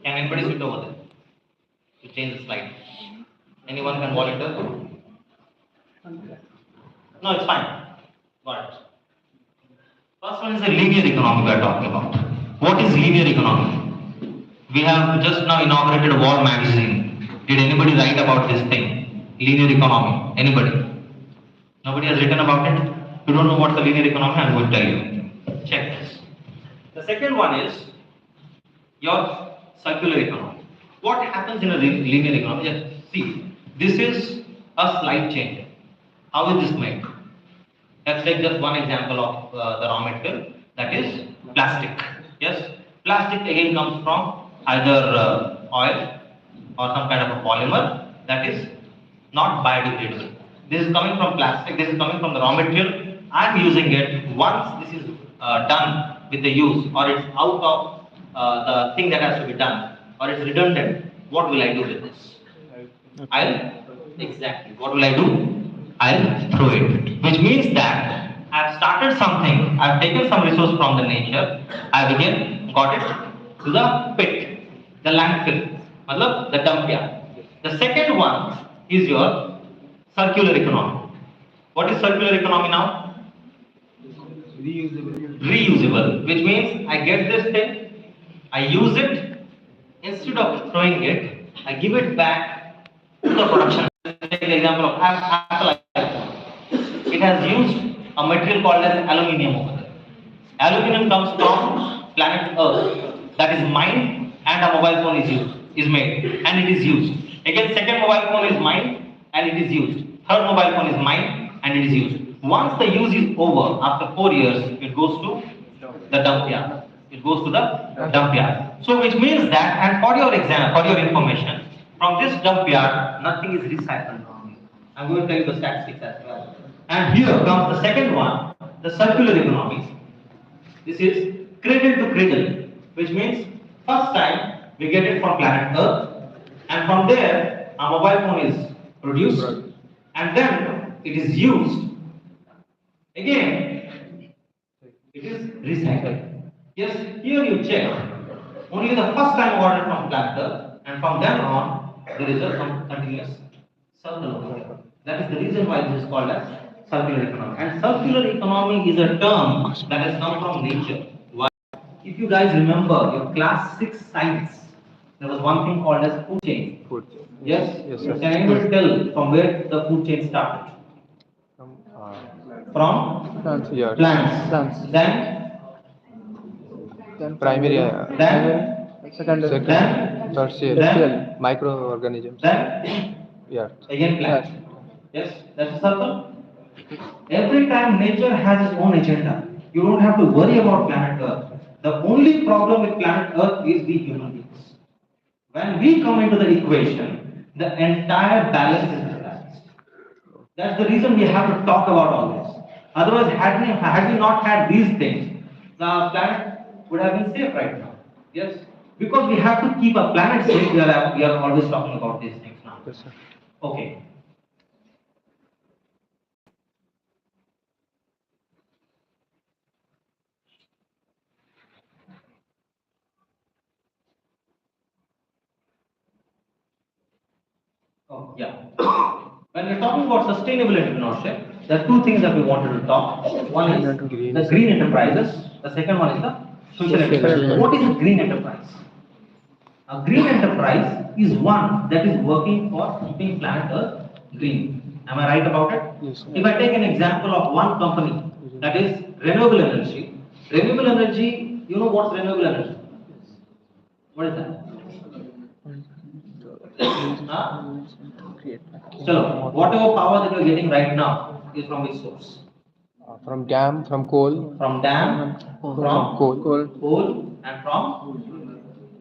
Speaker 1: Can anybody sit over there to change the slide? Anyone can volunteer? No, it's fine. Got it. First one is the linear economy we are talking about. What is linear economy? We have just now inaugurated a war magazine. Did anybody write about this thing? Linear economy. Anybody? Nobody has written about it? You don't know what's the linear economy? I'm going to tell you. Check this. The second one is your circular economy. What happens in a linear economy? Just see, this is a slide chain. How is this made? Let's take just one example of the raw material, that is plastic. Yes, plastic again comes from either oil or some kind of a polymer that is not biodegradable. This is coming from plastic, this is coming from the raw material. I am using it. Once this is done with the use, or it's out of the thing that has to be done, or it's redundant, what will I do with this? Exactly. What will I do? I'll throw it. Which means that I've started something, I've taken some resource from the nature, I've again got it to the pit, the landfill, matlab the dump yard. The second one is your circular economy. What is circular economy now? Reusable, which means I get this thing, I use it, instead of throwing it, I give it back to the production. Take the example of Apple. It has used a material called as aluminium over there. Aluminum comes from planet Earth. That is mined and a mobile phone is made and it is used. Again, second mobile phone is mined and it is used. Third mobile phone is mined and it is used. Once the use is over, after 4 years, it goes to the dump yard. It goes to the dump yard. So which means that, and for your exam, for your information, from this dump yard, nothing is recycled. I'm going to tell you the statistics as well. And here comes the second one, the circular economy. This is cradle to cradle, which means first time we get it from planet Earth, and from there a mobile phone is produced, and then it is used. Again, it is recycled. Yes, here you check. Only the first time ordered from planet Earth, and from then on there is a continuous circle over here. That is the reason why this is called as circular economy. And circular economy is a term that has come from nature. Why? If you guys remember your class 6 science, there was one thing called as food chain.
Speaker 2: Food.
Speaker 1: Yes?
Speaker 2: Yes, sir.
Speaker 1: Can anyone tell from where the food chain started?
Speaker 2: From
Speaker 1: From
Speaker 2: plants. Yeah.
Speaker 1: plants.
Speaker 2: Plants.
Speaker 1: Then
Speaker 2: Primary.
Speaker 1: then
Speaker 2: Secondary.
Speaker 1: then
Speaker 2: Tertiary.
Speaker 1: then
Speaker 2: Microorganisms.
Speaker 1: then
Speaker 2: Yeah.
Speaker 1: again plant. Yes, that's a circle. Every time nature has its own agenda. You don't have to worry about planet Earth. The only problem with planet Earth is the human beings. When we come into the equation, the entire balance is disbalanced. That's the reason we have to talk about all this. Otherwise, had we not had these things, the planet would have been safe right now. Yes? Because we have to keep a planet safe, we are always talking about these things now.
Speaker 2: Yes, sir.
Speaker 1: Okay. Oh, yeah. When we're talking about sustainable entrepreneurship, there are two things that we wanted to talk. One is the green enterprises. The second one is the social enterprise. What is a green enterprise? A green enterprise is one that is working for keeping planet Earth green. Am I right about it?
Speaker 2: Yes, sir.
Speaker 1: If I take an example of one company that is renewable energy. Renewable energy, you know what's renewable energy? What is that? Huh? So, whatever power that you're getting right now is from which source?
Speaker 2: From dam, from coal,
Speaker 1: From dam, from coal, and from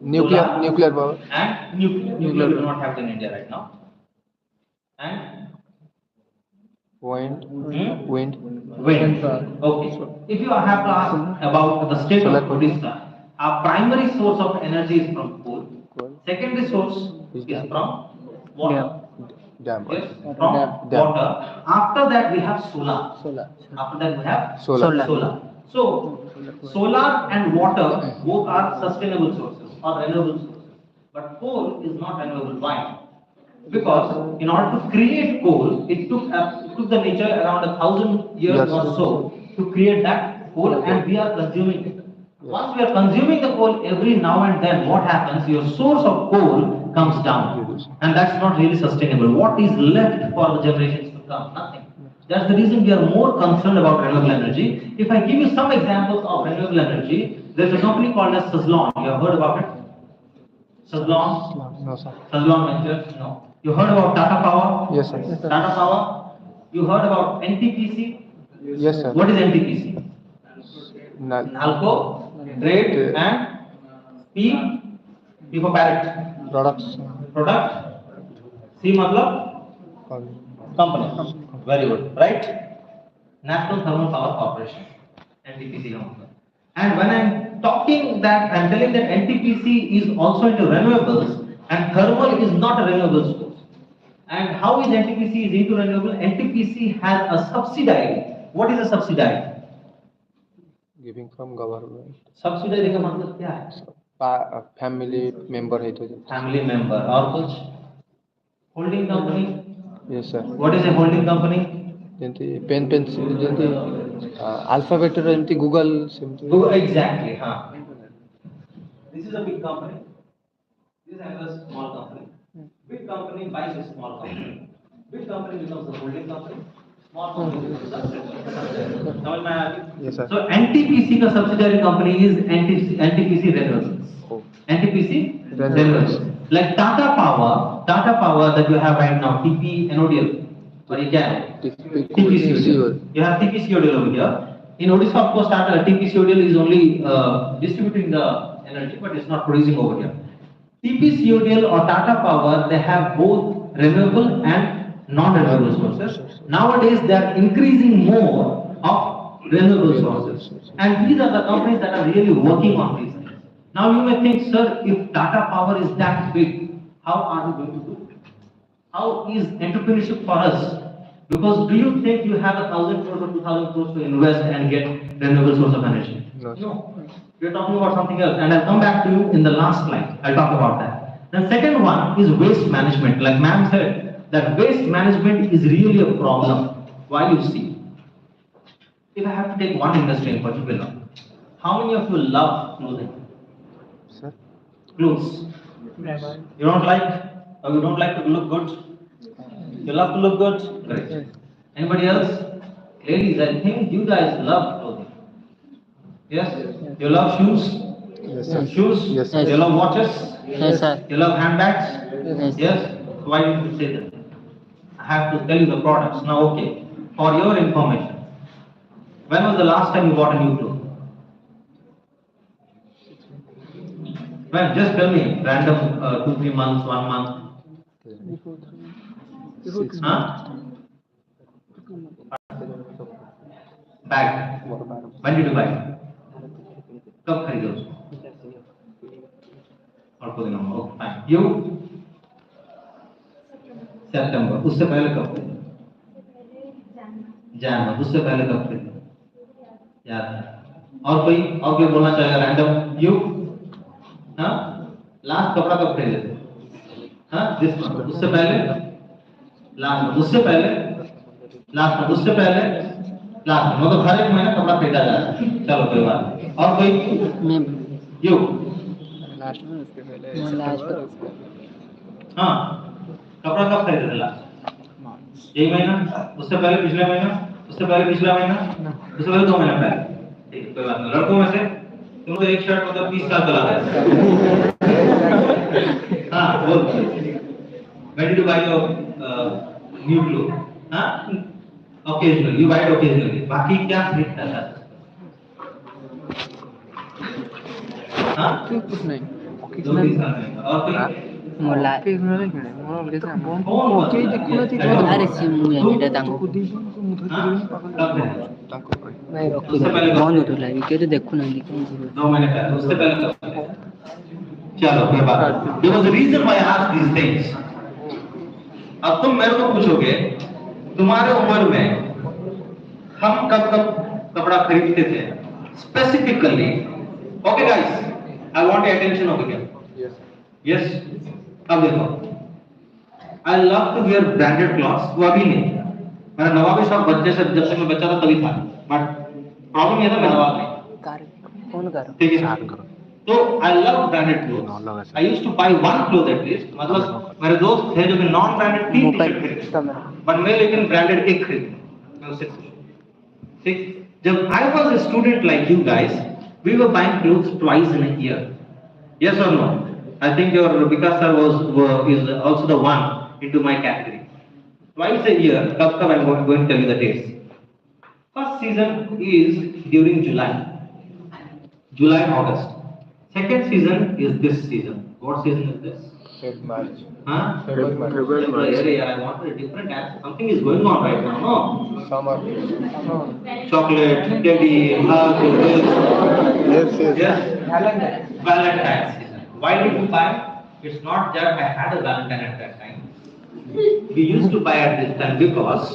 Speaker 1: solar,
Speaker 2: nuclear power,
Speaker 1: and nuclear. Nuclear we do not have it in India right now. And
Speaker 2: wind,
Speaker 1: hmm?
Speaker 2: wind,
Speaker 1: Wind. Okay. If you have to ask about the state of Odisha, our primary source of energy is from coal. Secondary source is from water.
Speaker 2: dam,
Speaker 1: Yes, from water. After that we have solar. After that we have
Speaker 2: Solar.
Speaker 1: So, solar and water both are sustainable sources or renewable sources. But coal is not renewable. Why? Because in order to create coal, it took the nature around 1,000 years
Speaker 2: Yes.
Speaker 1: or so to create that coal, and we are consuming it. Once we are consuming the coal every now and then, what happens? Your source of coal comes down, and that's not really sustainable. What is left for the generations to come? Nothing. That's the reason we are more concerned about renewable energy. If I give you some examples of renewable energy, there's a company called as Suzlon. You have heard about it? Suzlon?
Speaker 2: No, sir.
Speaker 1: Suzlon Ventures? No. You heard about Tata Power?
Speaker 2: Yes, sir.
Speaker 1: Tata Power? You heard about NTPC?
Speaker 2: Yes, sir.
Speaker 1: What is NTPC?
Speaker 2: Nal-
Speaker 1: Nalco, trade and P, P for parrot.
Speaker 2: Products.
Speaker 1: Product. C matlab company. Very good, right? National Thermal Power Corporation. NTPC का मतलब. And when I'm talking that, I'm telling that NTPC is also into renewables and thermal is not a renewable source. And how is NTPC is into renewable? NTPC has a subsidiary. What is a subsidiary?
Speaker 2: Giving from government.
Speaker 1: Subsidiary का मतलब क्या है?
Speaker 2: Family member है तो.
Speaker 1: Family member और कुछ? Holding company.
Speaker 2: Yes, sir.
Speaker 1: What is a holding company?
Speaker 2: ଯେମିତି pen pencil ଯେମିତି ଆଲଫାବେଟର ଯେମିତି ଗୁଗଲ ସେମିତି.
Speaker 1: Exactly. Huh. This is a big company. This is another small company. Big company buys a small company. Big company becomes a holding company. समझ में आया?
Speaker 2: Yes, sir.
Speaker 1: So NTPC का subsidiary company is NTPC Renewables.
Speaker 2: Oh.
Speaker 1: NTPC
Speaker 2: Renewables.
Speaker 1: Like Tata Power that you have right now, TP NODL. और ये क्या है? TPCODL. You have TPCODL over here. In Odisha, of course, TPCODL is only distributing the energy, but it's not producing over here. TPCODL or Tata Power, they have both renewable and non-renewable sources. Nowadays, they are increasing more of renewable sources, and these are the companies that are really working on these things. Now, you may think, sir, if Tata Power is that big, how are we going to do it? How is entrepreneurship for us? Because do you think you have 1,000 crores or 2,000 crores to invest and get renewable source of energy? No. We are talking about something else, and I'll come back to you in the last slide. I'll talk about that. The second one is waste management. Like ma'am said, that waste management is really a problem. Why you see? If I have to take one industry in particular, how many of you love clothing?
Speaker 2: Sir.
Speaker 1: Clothes. You don't like, or you don't like to look good? You love to look good? Great. Anybody else? Ladies, I think you guys love clothing. Yes? You love shoes?
Speaker 2: Yes, sir.
Speaker 1: Shoes?
Speaker 2: Yes, sir.
Speaker 1: You love watches?
Speaker 8: Yes, sir.
Speaker 1: You love handbags?
Speaker 8: Yes.
Speaker 1: Why did you say that? I have to tell you the products. Now, okay. For your information, when was the last time you bought a new clothes? When? Just tell me. Random 2-3 months, 1 month. Huh? Bag. When did you buy it? कब खरीदे उसको? और कोई दिन होगा. Okay, fine. You? September. उससे पहले कब खरीदे? January. उससे पहले कब खरीदे? याद है. और कोई बोलना चाहेगा रैंडम? You? हाँ? लास्ट कपड़ा कब खरीदे थे? हाँ? This month. उससे पहले? Last month. उससे पहले? Last month. उससे पहले? Last month. मतलब हर एक महीना कपड़ा खरीदा जा रहा है. चलो कोई बात नहीं. और कोई?
Speaker 8: मैं
Speaker 1: You?
Speaker 2: लास्ट में उसके पहले
Speaker 8: मैं लास्ट
Speaker 1: हाँ. कपड़ा कब खरीदे थे लास्ट? यही महीना? उससे पहले पिछले महीना? उससे पहले पिछला महीना? उससे पहले 2 महीना पहले? ठीक है, कोई बात नहीं. लड़कों में से तुम तो एक शर्ट मतलब 20 साल चला है. हाँ, बोल. When did you buy your new clothes? हाँ? Occasionally. You buy it occasionally. बाकी क्या खरीदता था? हाँ?
Speaker 2: कुछ नहीं.
Speaker 1: 2-3 साल में. और कोई?
Speaker 8: मोला
Speaker 2: Occasionally କିଣେ. ମୋର ଅଲଗା କାମ.
Speaker 1: कौन?
Speaker 2: କେହି ଦେଖୁନଥିବେ
Speaker 8: ଆରେ ସେ ମୁଁ ଜାଣିଟା ତାଙ୍କୁ
Speaker 1: हाँ? कब खरीदा?
Speaker 2: ତାଙ୍କୁ କହି.
Speaker 8: ଭାଇ ରଖିଦେଲି ବନ୍ଦ ହଉଥିଲା କେହି ତ ଦେଖୁନାହାନ୍ତି କଣ କରିବ
Speaker 1: 2 महीने पहले. उससे पहले कब खरीदा? चलो कोई बात नहीं. There was a reason why I asked these things. अब तुम मेरे को पूछोगे तुम्हारे उम्र में हम कब कपड़ा खरीदते थे specifically. Okay guys, I want your attention over here. Yes. अब देखो, I love to wear branded clothes. वो अभी नहीं. मेरा नवाबी शौक बच्चे से जब से मैं बच्चा था तभी था, बट प्रॉब्लम ये था मैं नवाब नहीं.
Speaker 8: कार फोन कर
Speaker 1: ठीक है. तो I love branded clothes. I used to buy one cloth at least. मतलब मेरे दोस्त थे जो कि नॉन ब्रांडेड 3 टी-शर्ट खरीदते, बट मैं लेकिन ब्रांडेड एक खरीदा. मैं उससे खुश हूं. ठीक. जब I was a student like you guys, we were buying clothes twice in a year. Yes और no? I think your Vikas sir is also the one into my category. Twice a year. कब I am going to tell you the dates. First season is during July, August. Second season is this season. What season is this?
Speaker 2: March.
Speaker 1: Huh?
Speaker 2: February, March.
Speaker 1: Yeah, I wanted a different answer. Something is going on right now. No?
Speaker 2: Summer.
Speaker 1: Chocolate, teddy, hug,
Speaker 2: Yes.
Speaker 1: yes. Valentine's season. Why did you buy? It's not that I had a Valentine at that time. We used to buy at this time because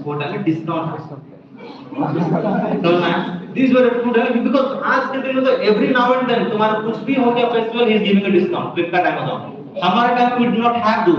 Speaker 1: वो time में discount. So man, these were the two days because आज के दिन में तो every now and then तुम्हारा कुछ भी हो गया festival he is giving a discount. Flipkart, Amazon. हमारे time we did not have those.